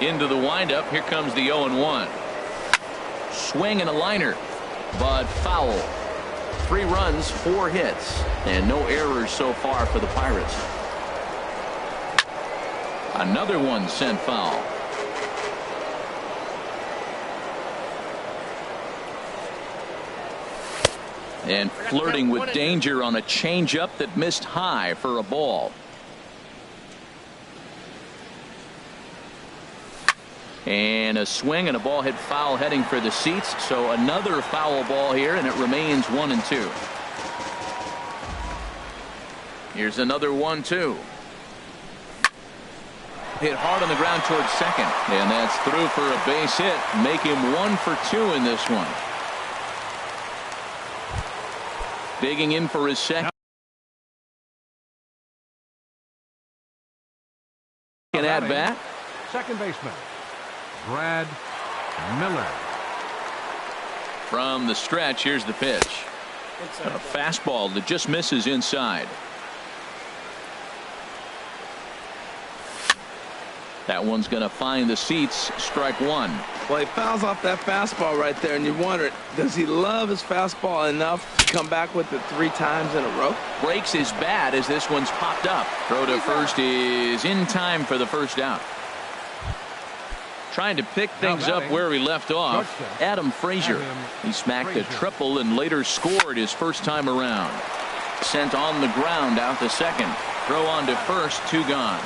Into the windup. Here comes the 0-1. Swing and a liner, but foul. 3 runs, 4 hits, and no errors so far for the Pirates. Another one sent foul. And flirting with danger on a changeup that missed high for a ball. And a swing and a ball hit foul heading for the seats. So another foul ball here, and it remains 1-2. Here's another 1-2. Hit hard on the ground towards second, and that's through for a base hit. Make him 1 for 2 in this one. Digging in for his second at bat. Second baseman Brad Miller. From the stretch, here's the pitch. A fastball that just misses inside. That one's going to find the seats. Strike 1. Well, he fouls off that fastball right there, and you wonder, does he love his fastball enough to come back with it 3 times in a row? Breaks his bat as this one's popped up. Throw to first is in time for the first out. Trying to pick things up where he left off, Adam Frazier. He smacked a triple and later scored his first time around. Sent on the ground out to second. Throw on to first, 2 gone.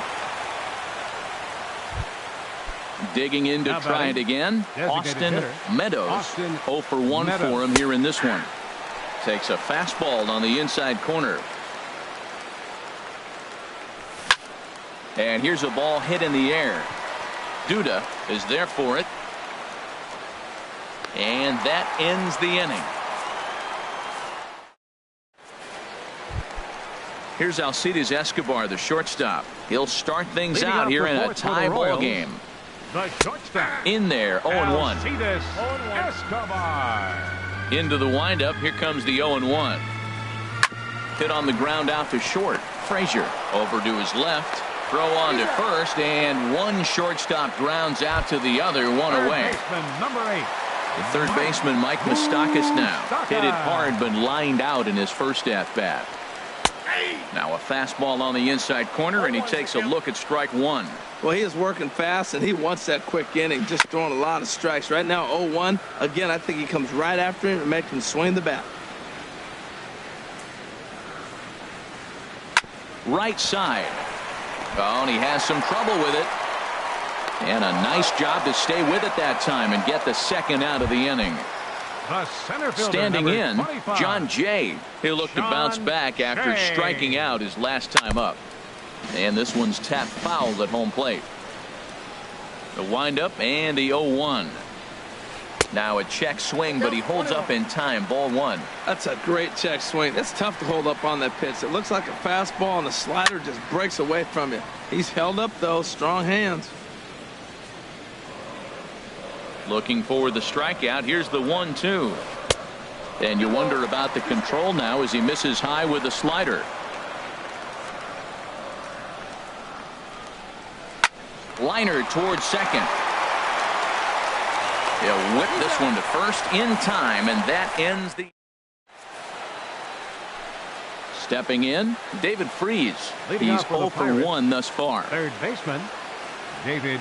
Digging in to try it again. Austin Meadows. 0 for 1 for him here in this one. Takes a fastball on the inside corner. And here's a ball hit in the air. Duda is there for it. And that ends the inning. Here's Alcides Escobar, the shortstop. He'll start things out here in a tie ball game. The shortstop. In there, 0-1. Alcides Escobar. Into the windup. Here comes the 0-1. Hit on the ground out to short. Frazier over to his left. Throw on to first, and one shortstop grounds out to the other, 1 away. Number 8. The third baseman, Mike Moustakas, now hit it hard but lined out in his first at bat. Now a fastball on the inside corner, and he takes a look at strike 1. Well, he is working fast, and he wants that quick inning, just throwing a lot of strikes. Right now, 0-1. Again, I think he comes right after him and makes him swing the bat. Right side. Oh, and he has some trouble with it. And a nice job to stay with it that time and get the second out of the inning. The center fielder, standing in, 25. John Jay. He'll look to bounce back after striking out his last time up. And this one's tapped foul at home plate. The windup and the 0-1. Now a check swing, but he holds up in time. Ball 1. That's a great check swing. It's tough to hold up on that pitch. It looks like a fastball, and the slider just breaks away from you. He's held up, though. Strong hands. Looking for the strikeout. Here's the 1-2. And you wonder about the control now as he misses high with the slider. Liner towards second. He'll whip this one to first in time, and that ends the. Stepping in, David Freese. He's 0 for 1 thus far. Third baseman, David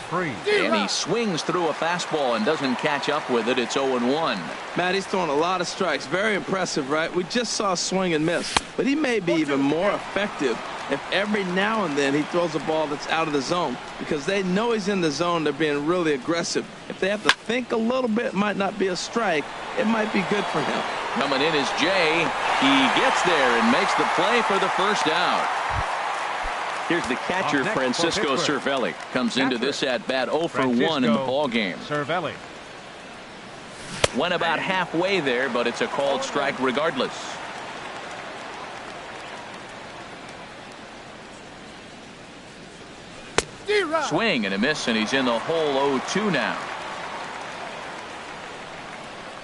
Freese. And he swings through a fastball and doesn't catch up with it. It's 0-1. Matt, he's throwing a lot of strikes. Very impressive, right? We just saw a swing and miss. But he may be even more effective if every now and then he throws a ball that's out of the zone, because they know he's in the zone. They're being really aggressive. If they have to think a little bit, it might not be a strike. It might be good for him. Coming in is Jay. He gets there and makes the play for the first out. Here's the catcher, Francisco Cervelli. Comes into this at bat 0 for 1 in the ball game. Cervelli went about halfway there, but it's a called strike regardless. Swing and a miss, and he's in the hole. 0-2 now.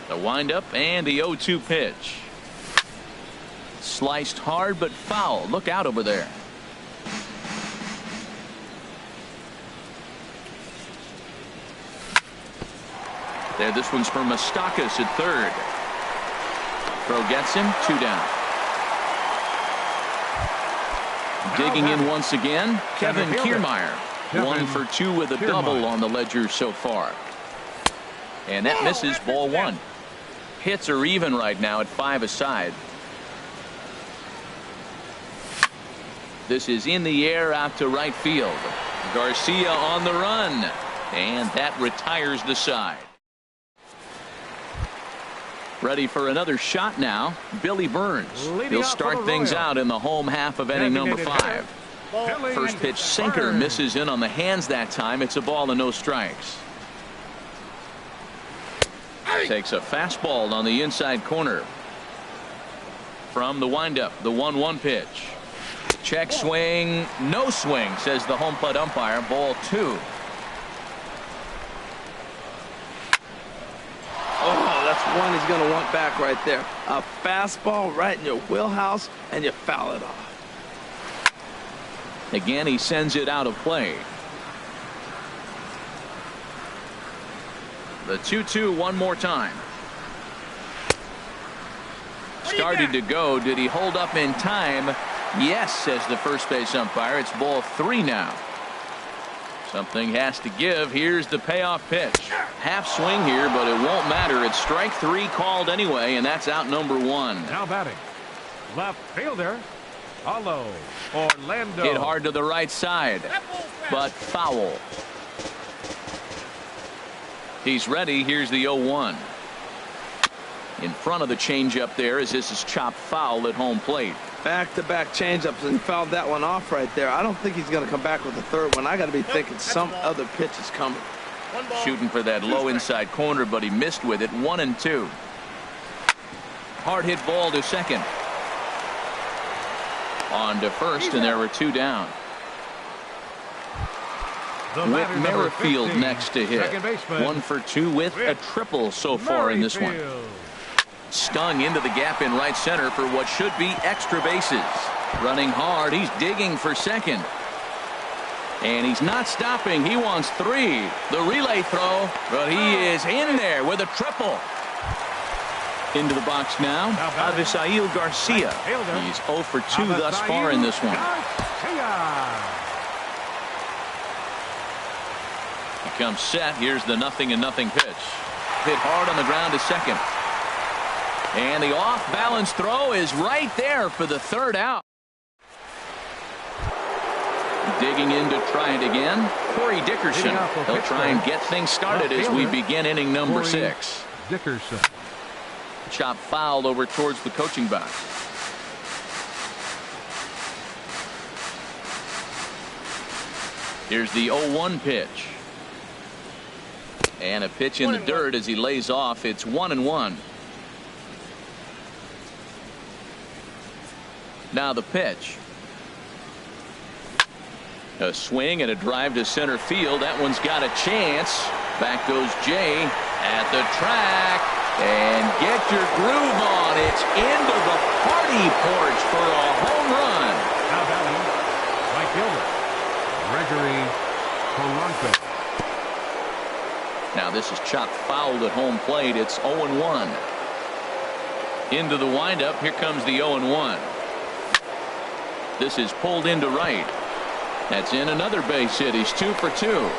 The windup and the 0-2 pitch. Sliced hard but foul. Look out over there. There, this one's for Moustakas at third. Throw gets him, 2 down. Digging in once again, Kevin Kiermaier. 1 for 2 with a double on the ledger so far. And that misses, ball 1. Hits are even right now at 5 aside. This is in the air out to right field. Garcia on the run. And that retires the side. Ready for another shot now, Billy Burns. He'll start things out in the home half of inning number 5. First pitch sinker misses in on the hands that time. It's a ball and no strikes. Takes a fastball on the inside corner. From the windup, the 1-1 pitch. Check swing, no swing, says the home plate umpire. Ball 2. Oh, that's one he's going to want back right there. A fastball right in your wheelhouse, and you foul it off. Again, he sends it out of play. The 2-2 one more time. Started to go. Did he hold up in time? Yes, says the first base umpire. It's ball 3 now. Something has to give. Here's the payoff pitch. Half swing here, but it won't matter. It's strike 3 called anyway, and that's out number 1. Now batting, left fielder, Orlando. Hit hard to the right side, but foul. He's ready. Here's the 0-1. In front of the changeup there as this is chopped foul at home plate. Back-to-back changeups, and he fouled that one off right there. I don't think he's going to come back with the third one. I got to be thinking some other pitch is coming. Shooting for that low inside corner, but he missed with it. 1-2. Hard hit ball to second. On to first, and there were 2 down. Whit Merrifield next to hit. 1 for 2 with a triple so far in this one. Stung into the gap in right center for what should be extra bases. Running hard. He's digging for second. And he's not stopping. He wants 3. The relay throw, but he is in there with a triple. Into the box now, Avisail Garcia. He's 0 for 2 thus far in this one. He comes set. Here's the 0-0 pitch. Hit hard on the ground to second. And the off-balance throw is right there for the 3rd out. Digging in to try it again. Corey Dickerson. He'll try and get things started as we begin inning number 6. Dickerson. Chop foul over towards the coaching box. Here's the 0-1 pitch. And a pitch in the dirt as he lays off. It's 1-1. Now the pitch. A swing and a drive to center field. That one's got a chance. Back goes Jay at the track. And get your groove on. It's into the party porch for a home run. Now batting, right fielder, Gregory Polanco. Now this is chopped foul at home plate. It's 0-1. Into the windup. Here comes the 0-1. This is pulled into right. That's in another base hit. He's 2 for 2.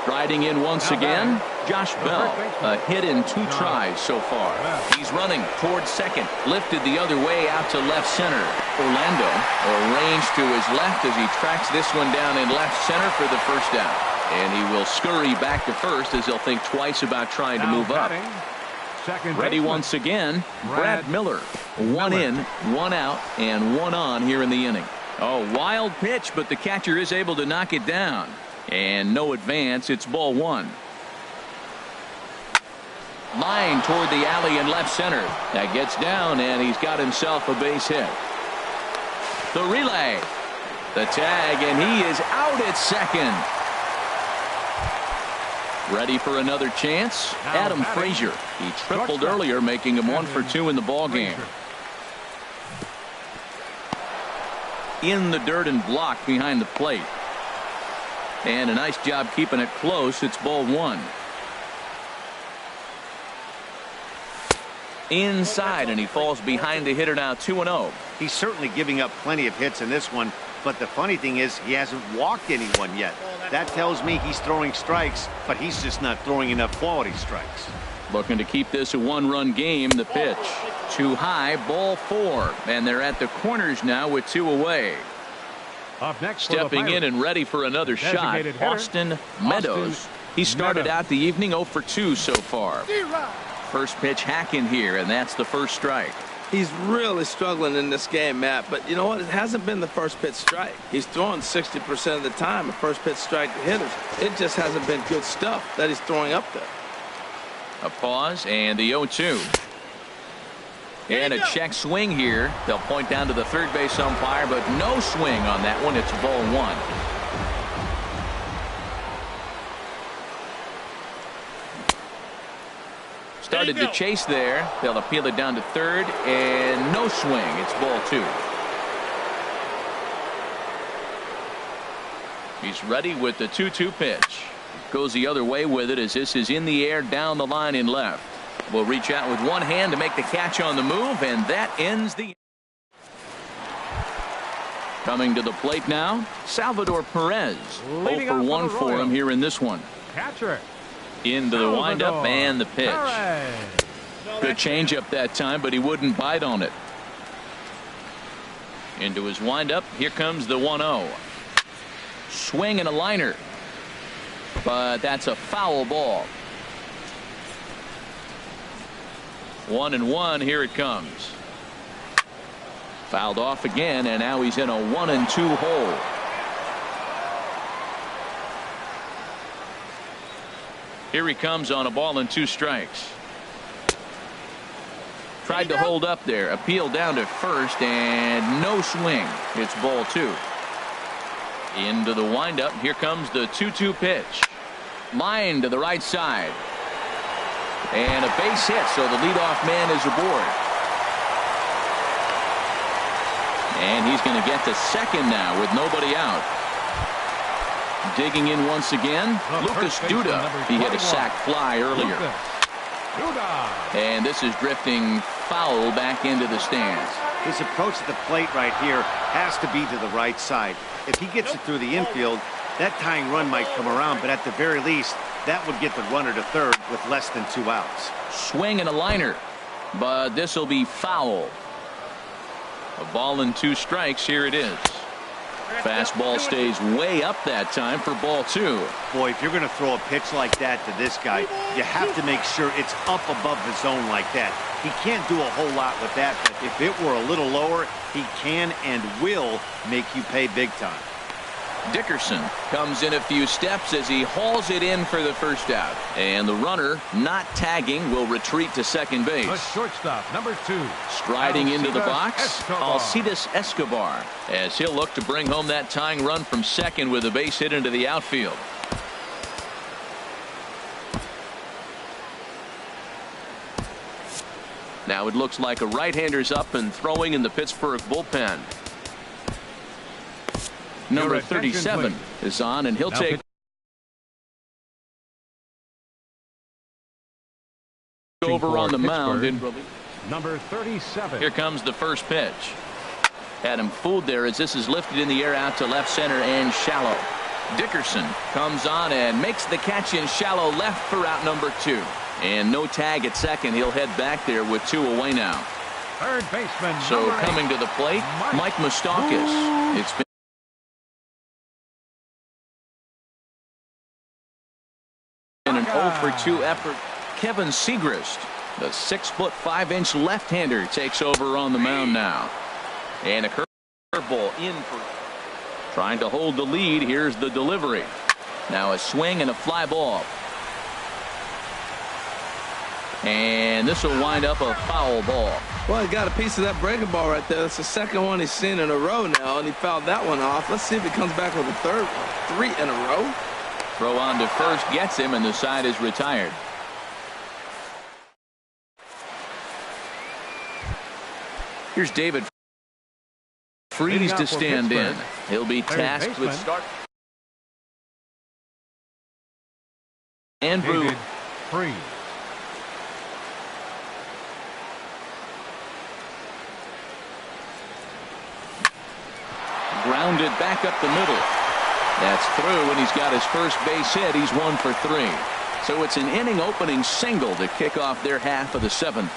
Striding in once again, Josh Bell. A hit in 2 tries so far. He's running towards second. Lifted the other way out to left center. Orlando arranged to his left as he tracks this one down in left center for the first down. And he will scurry back to first as he'll think twice about trying to move up. Ready once again, Brad Miller. 1 in, 1 out, and 1 on here in the inning. Oh, wild pitch, but the catcher is able to knock it down. And no advance. It's ball 1. Line toward the alley in left center. That gets down, and he's got himself a base hit. The relay. The tag, and he is out at second. Ready for another chance? Adam Frazier. He tripled earlier, making him 1 for 2 in the ball game. In the dirt and blocked behind the plate. And a nice job keeping it close. It's ball one. Inside, and he falls behind the hitter now, 2-0. He's certainly giving up plenty of hits in this one, but the funny thing is he hasn't walked anyone yet. That tells me he's throwing strikes, but he's just not throwing enough quality strikes. Looking to keep this a one-run game. The pitch too high, ball four, and they're at the corners now with two away. Up next, stepping in and ready for another shot, Austin Meadows. He started out the evening 0 for 2 so far. First pitch hacking here, and that's the first strike. He's really struggling in this game, Matt, but you know what? It hasn't been the first pitch strike. He's throwing 60% of the time a first pitch strike to hitters. It just hasn't been good stuff that he's throwing up there. A pause and the 0-2. And a check swing here. They'll point down to the third base umpire, but no swing on that one. It's ball one. Started to chase there. They'll appeal it down to third, and no swing. It's ball two. He's ready with the 2-2 pitch. Goes the other way with it as this is in the air down the line in left. Will reach out with one hand to make the catch on the move, and that ends the. Coming to the plate now, Salvador Perez. 0 for 1 for him here in this one. Catcher. Into the windup and the pitch. Good changeup that time, but he wouldn't bite on it. Into his windup. Here comes the 1-0. Swing and a liner. But that's a foul ball. 1-1. Here it comes. Fouled off again, and now he's in a 1-2 hole. Here he comes on a ball and 2 strikes. Tried to hold up there. Appeal down to first, and no swing. It's ball 2. Into the windup. Here comes the 2-2 pitch. Line to the right side. And a base hit, so the leadoff man is aboard. And he's going to get to second now with nobody out. Digging in once again, Lucas Duda. He hit a sac fly earlier. And this is drifting foul back into the stands. His approach to the plate right here has to be to the right side. If he gets it through the infield, that tying run might come around, but at the very least, that would get the runner to third with less than 2 outs. Swing and a liner, but this will be foul. A ball and 2 strikes. Here it is. Fastball stays way up that time for ball 2. Boy, if you're going to throw a pitch like that to this guy, you have to make sure it's up above the zone like that. He can't do a whole lot with that, but if it were a little lower, he can and will make you pay big time. Dickerson comes in a few steps as he hauls it in for the first out. And the runner, not tagging, will retreat to second base. The shortstop, number 2. Striding into the box, Escobar. Alcides Escobar, as he'll look to bring home that tying run from second with a base hit into the outfield. Now it looks like a right-hander's up and throwing in the Pittsburgh bullpen. Number 37 is on, and he'll take over on the mound. Number 37. Here comes the first pitch. Had him fooled there as this is lifted in the air out to left center and shallow. Dickerson comes on and makes the catch in shallow left for out number 2. And no tag at second. He'll head back there with 2 away now. Third baseman. So coming to the plate, Mike Moustakas. It's been an 0 for 2 effort. Kevin Segrist, the 6'5" left-hander, takes over on the mound now. And a curveball in for trying to hold the lead. Here's the delivery. Now a swing and a fly ball. And this will wind up a foul ball. Well, he got a piece of that breaking ball right there. That's the second one he's seen in a row now, and he fouled that one off. Let's see if he comes back with a third one. 3 in a row. Throw on to first gets him, and the side is retired. Here's David Freese to stand in. He'll be tasked with start. Andrew. David Freese. Grounded back up the middle. That's through, and he's got his first base hit. He's 1 for 3. So it's an inning opening single to kick off their half of the 7th.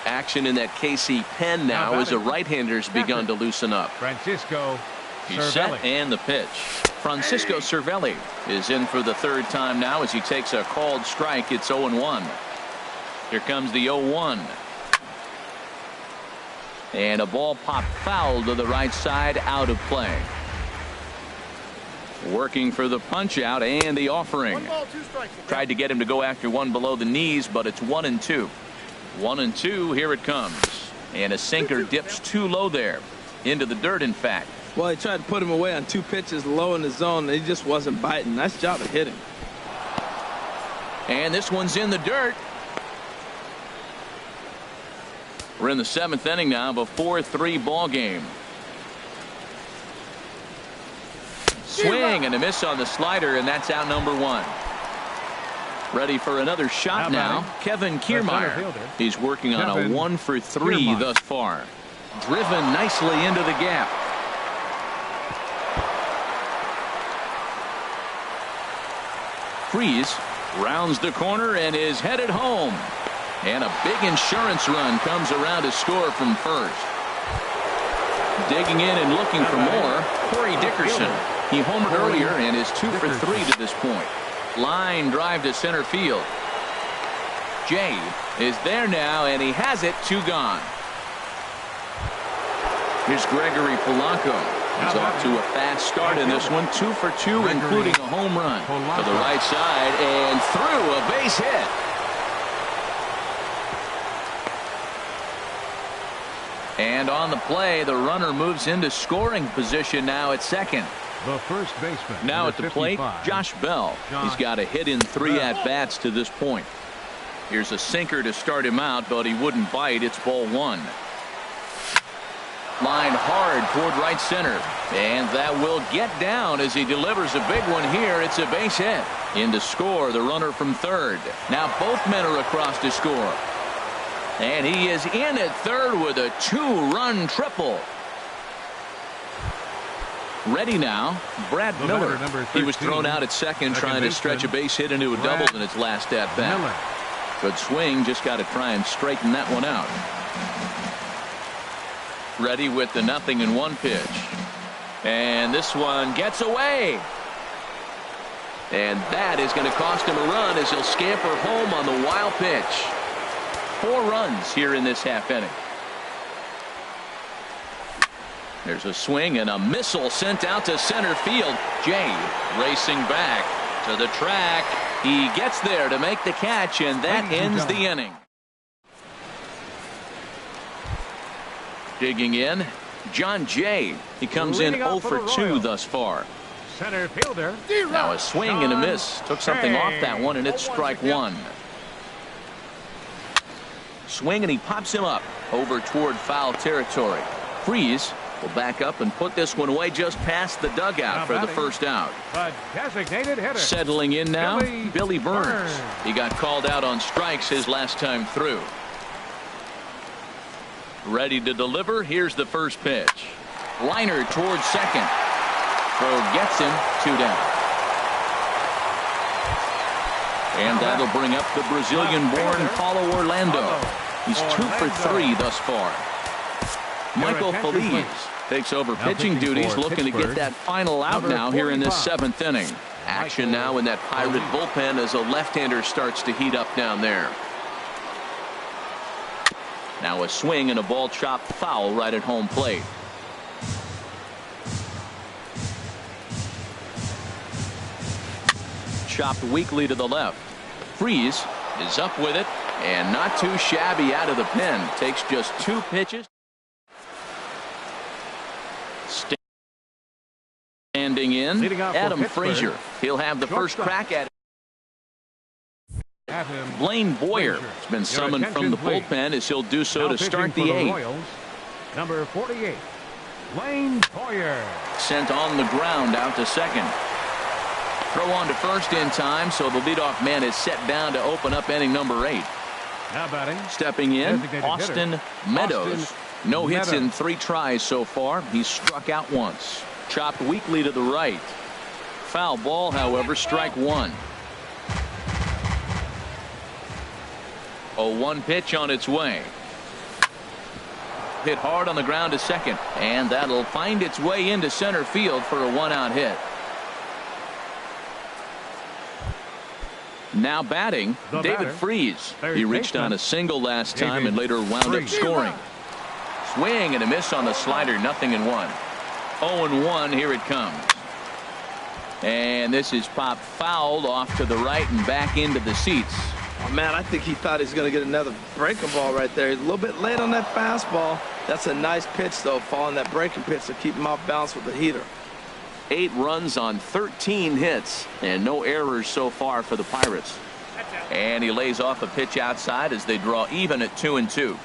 Action in that KC pen now as the right-hander's begun to loosen up. Francisco He's Cervelli. set and the pitch. Francisco Cervelli is in for the 3rd time now as he takes a called strike. It's 0-1. Here comes the 0-1. And a ball popped foul to the right side, out of play. Working for the punch out and the offering. Tried to get him to go after one below the knees, but it's 1-2. 1-2. Here it comes. And a sinker dips too low there. Into the dirt, in fact. Well, he tried to put him away on 2 pitches low in the zone, and he just wasn't biting. Nice job of hitting. And this one's in the dirt. We're in the 7th inning now of a 4-3 ball game. Swing and a miss on the slider, and that's out number 1. Ready for another shot now. Kevin Kiermaier. He's working on a 1 for 3 thus far. Driven nicely into the gap. Freese rounds the corner and is headed home. And a big insurance run comes around to score from first. Digging in and looking for more, Corey Dickerson. He homered earlier and is 2 for 3 to this point. Line drive to center field. Jay is there now, and he has it. 2 gone. Here's Gregory Polanco. He's off to a fast start in this one. 2 for 2, including a home run to the right side and through, a base hit. And on the play, the runner moves into scoring position now at second. The first baseman. Now at the plate, Josh Bell. He's got a hit in 3 at-bats to this point. Here's a sinker to start him out, but he wouldn't bite. It's ball 1. Line hard toward right center. And that will get down as he delivers a big one here. It's a base hit. In to score, the runner from third. Now both men are across to score. And he is in at third with a 2-run triple. Ready now, Brad Miller. He was thrown out at second trying to stretch a base hit into a double in his last at-bat. Good swing, just got to try and straighten that one out. Ready with the 0-1 pitch. And this one gets away. And that is going to cost him a run as he'll scamper home on the wild pitch. 4 runs here in this half inning. There's a swing and a missile sent out to center field. Jay racing back to the track. He gets there to make the catch, and that ends the inning. Digging in, John Jay. He comes in 0 for 2 thus far. Center fielder. Now a swing and a miss. Took something off that one, and it's strike 1. Swing, and he pops him up over toward foul territory. Freese will back up and put this one away just past the dugout for the first out. A designated hitter. Settling in now, Billy Burns. He got called out on strikes his last time through. Ready to deliver. Here's the first pitch. Liner towards second. Throw gets him. 2 down. And that'll bring up the Brazilian-born Paulo Orlando. He's 2 for 3 thus far. Michael Feliz takes over pitching duties, looking to get that final out now here in this 7th inning. Action now in that Pirate bullpen as a left-hander starts to heat up down there. Now a swing and a ball chopped foul right at home plate. Chopped weakly to the left. Freese is up with it and not too shabby out of the pen. Takes just 2 pitches. Standing in, Adam Frazier. He'll have the first crack at it. Blaine Boyer has been summoned from the bullpen as he'll do so to start the 8th. Number 48, Blaine Boyer. Sent on the ground out to second. Throw on to first in time, so the leadoff man is set down to open up inning number 8. Now batting. Stepping in, Designated Austin hitter, Meadows. Austin No hits in Meadows. 3 tries so far. He's struck out once. Chopped weakly to the right. Foul ball, however, strike 1. 0-1 pitch on its way. Hit hard on the ground to second, and that'll find its way into center field for a 1-out hit. Now batting, The David batter, Freese. third He reached baseman, on a single last time David and later wound up Freese. scoring. Swing and a miss on the slider, 0-1. 0-1, here it comes. And this is popped fouled off to the right and back into the seats. Oh, man, I think he thought he was going to get another breaking ball right there. He's a little bit late on that fastball. That's a nice pitch, though, following that breaking pitch to keep him off balance with the heater. 8 runs on 13 hits and no errors so far for the Pirates. And he lays off a pitch outside as they draw even at 2-2.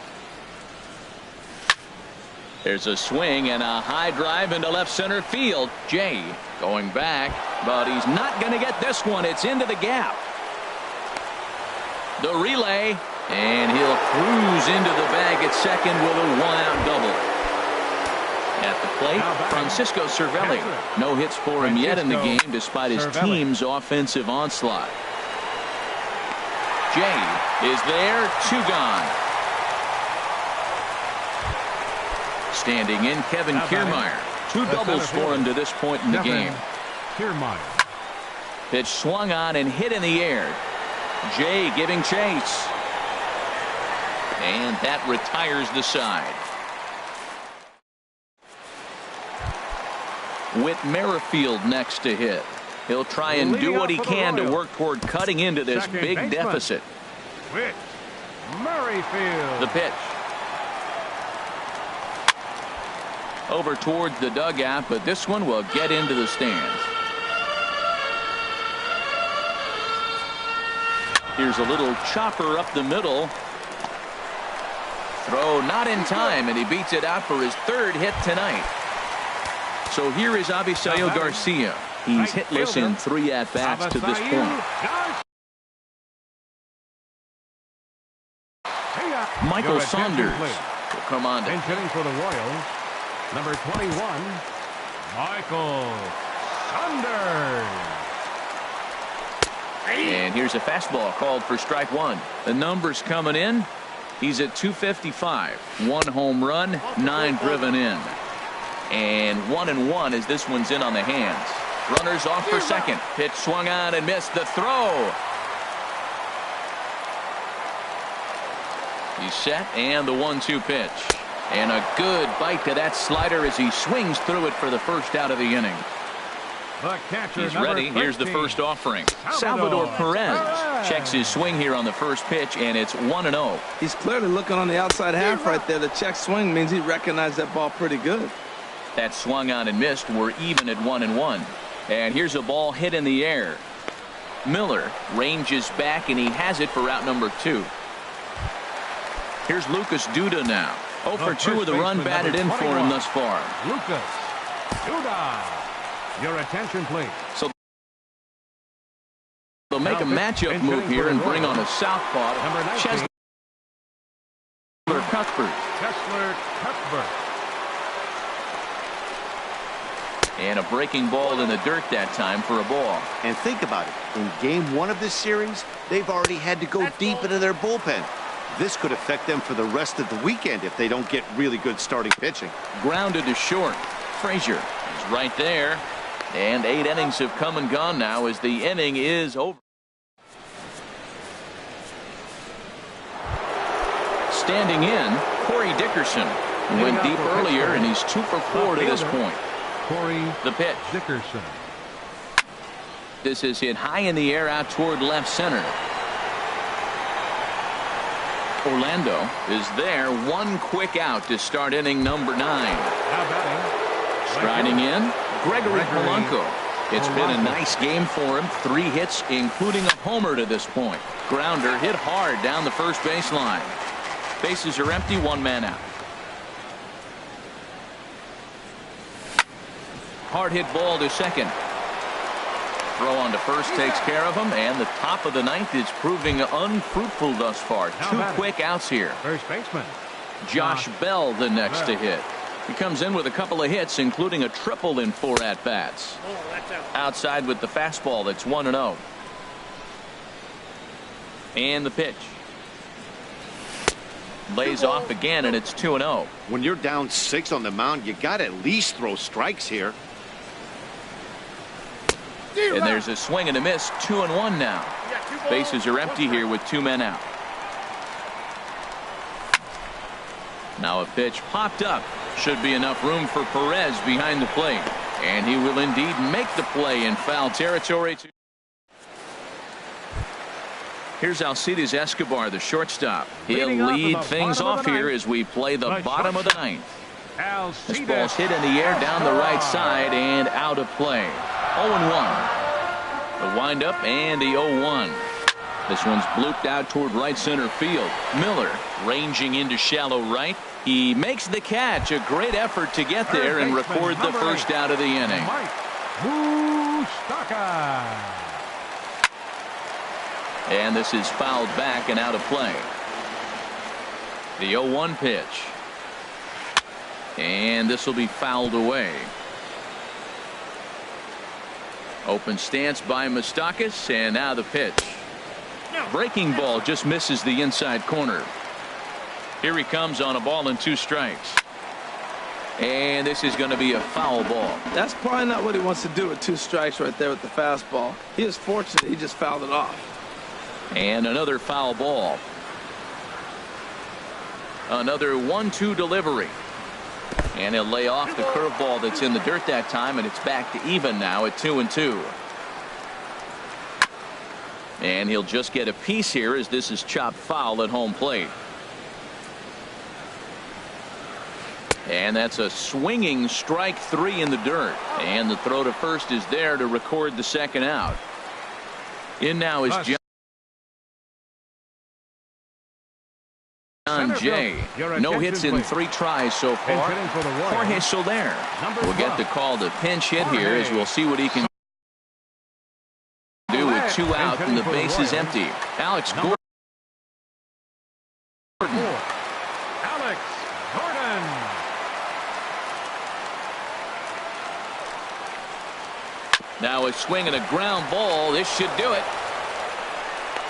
There's a swing and a high drive into left center field. Jay going back, but he's not going to get this one. It's into the gap. The relay, and he'll cruise into the bag at second with a 1-out double. At the plate, Francisco Cervelli. No hits for him yet in the game despite his team's offensive onslaught. Jay is there, 2 gone. Standing in, Kevin Kiermaier. 2 doubles for him to this point in the game. Kiermaier. Pitch swung on and hit in the air. Jay giving chase. And that retires the side. With Merrifield next to hit. He'll try and do what he can to work toward cutting into this big deficit. Whit Merrifield. The pitch. Over towards the dugout, but this one will get into the stands. Here's a little chopper up the middle. Throw not in time, and he beats it out for his 3rd hit tonight. So here is Avisail Garcia. He's hitless in 3 at-bats to this point. Michael Saunders will come on. And hitting for the Royals, number 21, Michael Saunders. And here's a fastball called for strike 1. The numbers coming in. He's at 255. 1 home run, 9 driven in. And 1-1 as this one's in on the hands. Runners off for second. Pitch swung on and missed. The throw. He's set, and the 1-2 pitch. And a good bite to that slider as he swings through it for the first out of the inning. The catcher, He's number ready. Here's the 13, first offering. Salvador Perez checks his swing here on the first pitch, and it's 1-0. He's clearly looking on the outside half right there. The check swing means he recognized that ball pretty good. That swung on and missed. We're even at 1-1. And here's a ball hit in the air. Miller ranges back, and he has it for out number 2. Here's Lucas Duda now. 0 for 2 with a run batted in for him thus far. Lucas Duda. Your attention, please. So they'll make a matchup move here and bring on a southpaw. Number 19, Chesler Cuthbert. Kessler Cuthbert. And a breaking ball in the dirt that time for a ball. And think about it. In game 1 of this series, they've already had to go deep into their bullpen. This could affect them for the rest of the weekend if they don't get really good starting pitching. Grounded to short. Frazier is right there. And 8 innings have come and gone now as the inning is over. Standing in, Corey Dickerson. Went deep earlier, and he's 2 for 4 to this point. Corey The pitch. Dickerson. This is hit high in the air out toward left center. Orlando is there. 1 quick out to start inning number 9. Now batting. Striding in, Gregory Polanco. It's been a nice game for him. 3 hits, including a homer to this point. Grounder hit hard down the first baseline. Bases are empty, 1 man out. Hard hit ball to second. throw on to first takes care of him, and the top of the ninth is proving unfruitful thus far. Two quick outs here. First baseman. Josh Bell the next to hit. He comes in with a couple of hits, including a triple in 4 at-bats. Outside with the fastball, that's 1-0. And the pitch. Lays off again, and it's 2-0. When you're down 6 on the mound, you got to at least throw strikes here. And there's a swing and a miss, 2-1 now. Bases are empty here with 2 men out. Now a pitch popped up. Should be enough room for Perez behind the plate. And he will indeed make the play in foul territory. Here's Alcides Escobar, the shortstop. He'll lead things off here as we play the bottom of the ninth. This ball's hit in the air down the right side and out of play. 0-1. The windup and the 0-1. This one's blooped out toward right center field. Miller ranging into shallow right. He makes the catch. A great effort to get there and record the first out of the inning. And this is fouled back and out of play. The 0-1 pitch. And this will be fouled away. Open stance by Moustakas, and now the pitch. Breaking ball just misses the inside corner. Here he comes on a ball and 2 strikes. And this is going to be a foul ball. That's probably not what he wants to do with 2 strikes right there with the fastball. He is fortunate he just fouled it off. And another foul ball. Another 1-2 delivery. And he'll lay off the curveball that's in the dirt that time, and it's back to even now at 2-2. And he'll just get a piece here as this is chopped foul at home plate. And that's a swinging strike 3 in the dirt. And the throw to first is there to record the second out. In now is John Jay. No hits in 3 tries so far. Jorge Soler will get the call to pinch hit here as we'll see what he can do with 2 out and the base is empty. Alex Gordon. Now a swing and a ground ball. This should do it.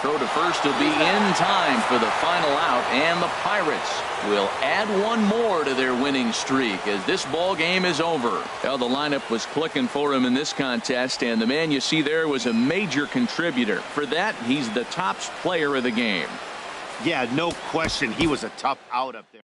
Throw to first will be in time for the final out, and the Pirates will add 1 more to their winning streak as this ball game is over. Well, the lineup was clicking for him in this contest, and the man you see there was a major contributor. For that, he's the top player of the game. Yeah, no question. He was a tough out up there.